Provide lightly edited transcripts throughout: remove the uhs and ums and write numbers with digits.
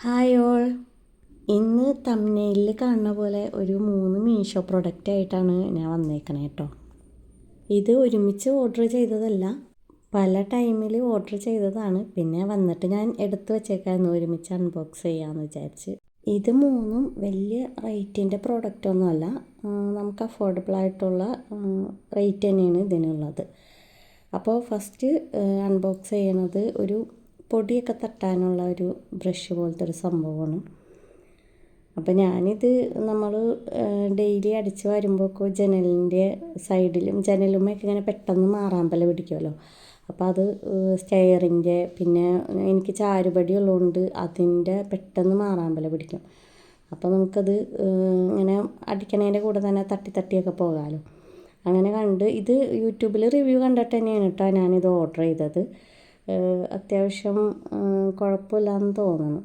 Hi all. ഇന്ന് തമ്നെയിലിൽ കാണുന്ന പോലെ ഒരു 3 മീഷോ പ്രൊഡക്റ്റ് ആയിട്ടാണ് ഞാൻ വന്നേക്കണേ കേട്ടോ. ഇത് ഒരുമിച്ച് ഓർഡർ ചെയ്തതല്ല, പല ടൈമിൽ ഓർഡർ ചെയ്തതാണ്. പിന്നെ വന്നിട്ട് ഞാൻ എടുത്തു വെച്ചേക്കായിരുന്നു ഒരുമിച്ച് അൺബോക്സ് ചെയ്യാമെന്ന് വിചാരിച്ച്. ഇത് 3ഉം വലിയ റേറ്റിൻ്റെ പ്രൊഡക്റ്റൊന്നുമല്ല, നമുക്ക് അഫോർഡബിൾ ആയിട്ടുള്ള റേറ്റ് തന്നെയാണ് ഇതിനുള്ളത്. അപ്പോൾ ഫസ്റ്റ് അൺബോക്സ് ചെയ്യണത് ഒരു പൊടിയൊക്കെ തട്ടാനുള്ള ഒരു ബ്രഷ് പോലത്തെ ഒരു സംഭവമാണ്. അപ്പോൾ ഞാനിത് നമ്മൾ ഡെയിലി അടിച്ച് വരുമ്പോഴൊക്കെ ജനലിൻ്റെ സൈഡിലും ജനലുമൊക്കെ ഇങ്ങനെ പെട്ടെന്ന് മാറാമ്പല പിടിക്കുമല്ലോ. അപ്പോൾ അത് സ്റ്റെയറിൻ്റെ, പിന്നെ എനിക്ക് ചാരുപടി ഉള്ളതുകൊണ്ട് അതിൻ്റെ പെട്ടെന്ന് മാറാമ്പല പിടിക്കും. അപ്പോൾ നമുക്കത് ഇങ്ങനെ അടിക്കണേൻ്റെ കൂടെ തന്നെ തട്ടിയൊക്കെ പോകാമല്ലോ. അങ്ങനെ കണ്ട് ഇത് യൂട്യൂബിൽ റിവ്യൂ കണ്ടിട്ട് തന്നെയാണ് കേട്ടോ ഞാനിത് ഓർഡർ ചെയ്തത്. അത്യാവശ്യം കുഴപ്പമില്ലാന്ന് തോന്നുന്നു.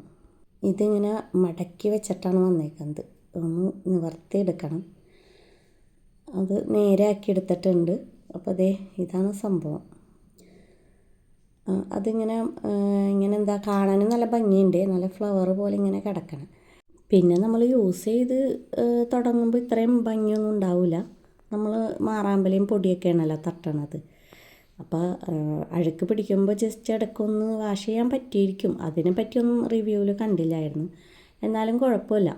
ഇതിങ്ങനെ മടക്കി വെച്ചിട്ടാണ് വന്നേക്കുന്നത്. ഒന്ന് നിവർത്തിയെടുക്കണം. അത് നേരെ ആക്കി എടുത്തിട്ടുണ്ട്. അപ്പോൾ അതേ ഇതാണ് സംഭവം. അതിങ്ങനെ എന്താ കാണാനും നല്ല ഭംഗിയുണ്ട്, നല്ല ഫ്ലവർ പോലെ ഇങ്ങനെ കിടക്കണം. പിന്നെ നമ്മൾ യൂസ് ചെയ്ത് തുടങ്ങുമ്പോൾ ഇത്രയും ഭംഗിയൊന്നും ഉണ്ടാവില്ല. നമ്മൾ മാറാമ്പലയും പൊടിയൊക്കെയാണല്ലോ തട്ടണത്. അപ്പോൾ അഴുക്ക് പിടിക്കുമ്പോൾ ജസ്റ്റ് ഇടയ്ക്കൊന്ന് വാഷ് ചെയ്യാൻ പറ്റിയിരിക്കും. അതിനെ പറ്റിയൊന്നും റിവ്യൂവിൽ കണ്ടില്ലായിരുന്നു. എന്നാലും കുഴപ്പമില്ല,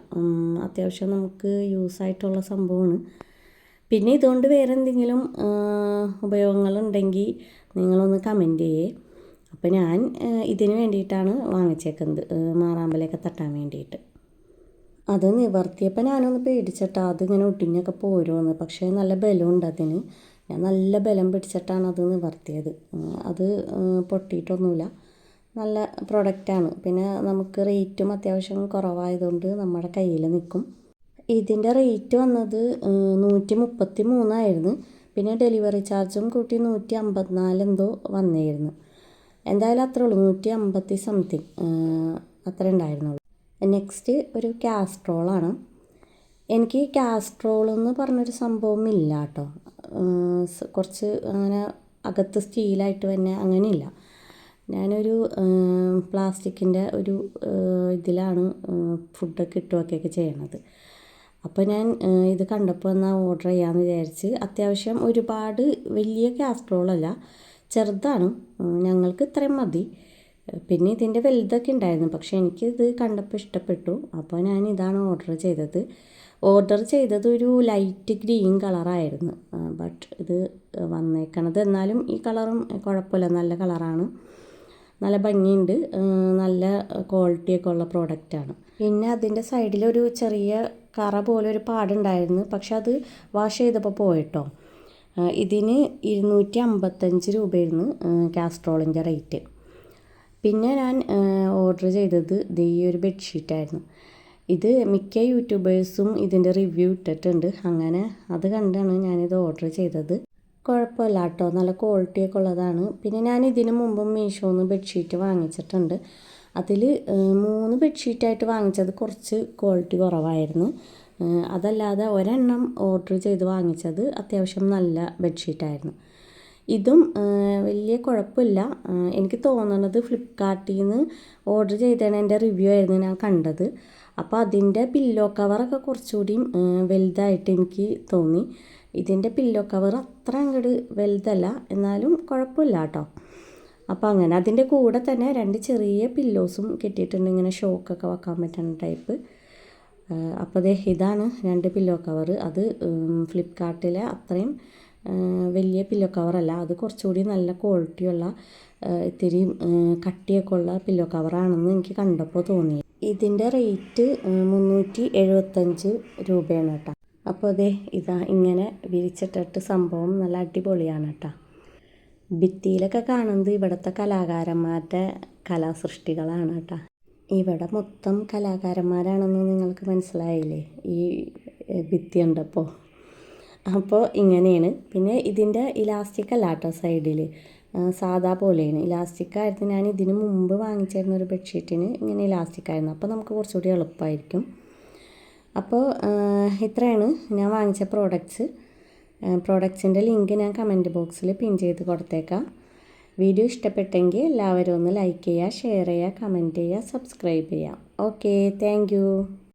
അത്യാവശ്യം നമുക്ക് യൂസായിട്ടുള്ള സംഭവമാണ്. പിന്നെ ഇതുകൊണ്ട് വേറെ എന്തെങ്കിലും ഉപയോഗങ്ങളുണ്ടെങ്കിൽ നിങ്ങളൊന്ന് കമൻറ്റ് ചെയ്യേ. അപ്പോൾ ഞാൻ ഇതിന് വേണ്ടിയിട്ടാണ് വാങ്ങിച്ചേക്കുന്നത്, മാറാമ്പലയൊക്കെ തട്ടാൻ വേണ്ടിയിട്ട്. അത് നിവർത്തിയപ്പോൾ ഞാനൊന്ന് പേടിച്ചിട്ടാ, അതിങ്ങനെ ഒട്ടിഞ്ഞൊക്കെ പോരുമെന്ന്. പക്ഷേ നല്ല ബലമുണ്ട് അതിന്. ഞാൻ നല്ല ബലം പിടിച്ചിട്ടാണ് അത് നിവർത്തിയത്. അത് പൊട്ടിയിട്ടൊന്നുമില്ല, നല്ല പ്രൊഡക്റ്റാണ്. പിന്നെ നമുക്ക് റേറ്റും അത്യാവശ്യം കുറവായതുകൊണ്ട് നമ്മുടെ കയ്യിൽ നിൽക്കും. ഇതിൻ്റെ റേറ്റ് വന്നത് 133 പിന്നെ ഡെലിവറി ചാർജും കൂട്ടി 154 എന്തോ വന്നിരുന്നു. എന്തായാലും അത്രേ ഉള്ളൂ, 150 സംതിങ് അത്ര ഉണ്ടായിരുന്നുള്ളൂ. നെക്സ്റ്റ് ഒരു കാസ്ട്രോളാണ്. എനിക്ക് കാസ്ട്രോൾ എന്ന് പറഞ്ഞൊരു സംഭവം ഇല്ല കേട്ടോ. കുറച്ച് അങ്ങനെ അകത്ത് സ്റ്റീലായിട്ട് തന്നെ അങ്ങനെയില്ല. ഞാനൊരു പ്ലാസ്റ്റിക്കിൻ്റെ ഒരു ഇതിലാണ് ഫുഡൊക്കെ ഇട്ട് വയ്ക്കുകയൊക്കെ ചെയ്യണത്. അപ്പോൾ ഞാൻ ഇത് കണ്ടപ്പോൾ എന്നാൽ ഓർഡർ ചെയ്യാമെന്ന് വിചാരിച്ച്. അത്യാവശ്യം ഒരുപാട് വലിയ കാസ്ട്രോളല്ല, ചെറുതാണ്. ഞങ്ങൾക്ക് ഇത്രയും മതി. പിന്നെ ഇതിൻ്റെ വലുതൊക്കെ ഉണ്ടായിരുന്നു, പക്ഷേ എനിക്കിത് കണ്ടപ്പോൾ ഇഷ്ടപ്പെട്ടു. അപ്പോൾ ഞാൻ ഇതാണ് ഓർഡർ ചെയ്തത് ഒരു ലൈറ്റ് ഗ്രീൻ കളറായിരുന്നു. ബട്ട് ഇത് വന്നേക്കണത് എന്നാലും ഈ കളറും കുഴപ്പമില്ല, നല്ല കളറാണ്, നല്ല ഭംഗിയുണ്ട്, നല്ല ക്വാളിറ്റിയൊക്കെ ഉള്ള പ്രോഡക്റ്റാണ്. പിന്നെ അതിൻ്റെ സൈഡിലൊരു ചെറിയ കറ പോലെ ഒരു പാടുണ്ടായിരുന്നു, പക്ഷെ അത് വാഷ് ചെയ്തപ്പോൾ പോയിട്ടോ. ഇതിന് 255 രൂപയായിരുന്നു കാസ്ട്രോളിൻ്റെ റേറ്റ്. പിന്നെ ഞാൻ ഓർഡർ ചെയ്തത് ഈ ഒരു ബെഡ്ഷീറ്റായിരുന്നു. ഇത് മിക്ക യൂട്യൂബേഴ്സും ഇതിൻ്റെ റിവ്യൂ ഇട്ടിട്ടുണ്ട്. അങ്ങനെ അത് കണ്ടാണ് ഞാനിത് ഓർഡർ ചെയ്തത്. കുഴപ്പമില്ല കേട്ടോ, നല്ല ക്വാളിറ്റിയൊക്കെ ഉള്ളതാണ്. പിന്നെ ഞാൻ ഇതിന് മുമ്പും മീഷോന്ന് ബെഡ്ഷീറ്റ് വാങ്ങിച്ചിട്ടുണ്ട്. അതിൽ 3 ബെഡ്ഷീറ്റായിട്ട് വാങ്ങിച്ചത് കുറച്ച് ക്വാളിറ്റി കുറവായിരുന്നു. അതല്ലാതെ ഒരെണ്ണം ഓർഡർ ചെയ്ത് വാങ്ങിച്ചത് അത്യാവശ്യം നല്ല ബെഡ്ഷീറ്റായിരുന്നു. ഇതും വലിയ കുഴപ്പമില്ല. എനിക്ക് തോന്നുന്നത് ഫ്ലിപ്കാർട്ടിൽ നിന്ന് ഓർഡർ ചെയ്തതാണ് എൻ്റെ റിവ്യൂ ആയിരുന്നു ഞാൻ കണ്ടത്. അപ്പോൾ അതിൻ്റെ പില്ലോ കവറൊക്കെ കുറച്ചുകൂടി വലുതായിട്ട് എനിക്ക് തോന്നി. ഇതിൻ്റെ പില്ലോ കവർ അത്ര അങ്ങോട്ട് വലുതല്ല, എന്നാലും കുഴപ്പമില്ല കേട്ടോ. അപ്പോൾ അങ്ങനെ അതിൻ്റെ കൂടെ തന്നെ 2 ചെറിയ പില്ലോസും കിട്ടിയിട്ടുണ്ട്, ഇങ്ങനെ ഷോക്കൊക്കെ വെക്കാൻ പറ്റുന്ന ടൈപ്പ്. അപ്പോൾ ഇതാണ് 2 പില്ലോ കവർ. അത് ഫ്ലിപ്കാർട്ടിലെ അത്രയും വലിയ പില്ലോ കവറല്ല, അത് കുറച്ചുകൂടി നല്ല ക്വാളിറ്റിയുള്ള ഇത്തിരി കട്ടിയൊക്കെ ഉള്ള പില്ലോ കവറാണെന്ന് എനിക്ക് കണ്ടപ്പോൾ തോന്നി. ഇതിൻ്റെ റേറ്റ് 375 രൂപയാണ് കേട്ടോ. അപ്പോൾ ഇതാ ഇങ്ങനെ വിരിച്ചിട്ടിട്ട് സംഭവം നല്ല അടിപൊളിയാണ് കേട്ടോ. ഭിത്തിയിലൊക്കെ കാണുന്നത് ഇവിടുത്തെ കലാകാരന്മാരുടെ കലാസൃഷ്ടികളാണ് കേട്ടോ. ഇവിടെ മൊത്തം കലാകാരന്മാരാണെന്ന് നിങ്ങൾക്ക് മനസ്സിലായില്ലേ ഈ ഭിത്തി ഉണ്ടപ്പോൾ. അപ്പോൾ ഇങ്ങനെയാണ്. പിന്നെ ഇതിൻ്റെ ഇലാസ്റ്റിക് അല്ല കേട്ടോ, സൈഡിൽ സാധാ പോലെയാണ്. ഇലാസ്റ്റിക്കായിരുന്നു ഞാൻ ഇതിന് മുമ്പ് വാങ്ങിച്ചിരുന്ന ഒരു ബെഡ്ഷീറ്റിന് ഇങ്ങനെ ഇലാസ്റ്റിക്കായിരുന്നു. അപ്പോൾ നമുക്ക് കുറച്ചുകൂടി എളുപ്പമായിരിക്കും. അപ്പോൾ ഇത്രയാണ് ഞാൻ വാങ്ങിച്ച പ്രോഡക്റ്റ്സിൻ്റെ ലിങ്ക് ഞാൻ കമൻറ്റ് ബോക്സിൽ പിൻ ചെയ്ത് കൊടുത്തേക്കാം. വീഡിയോ ഇഷ്ടപ്പെട്ടെങ്കിൽ എല്ലാവരും ഒന്ന് ലൈക്ക് ചെയ്യുക, ഷെയർ ചെയ്യുക, കമൻറ്റ് ചെയ്യുക, സബ്സ്ക്രൈബ് ചെയ്യുക. Okay, thank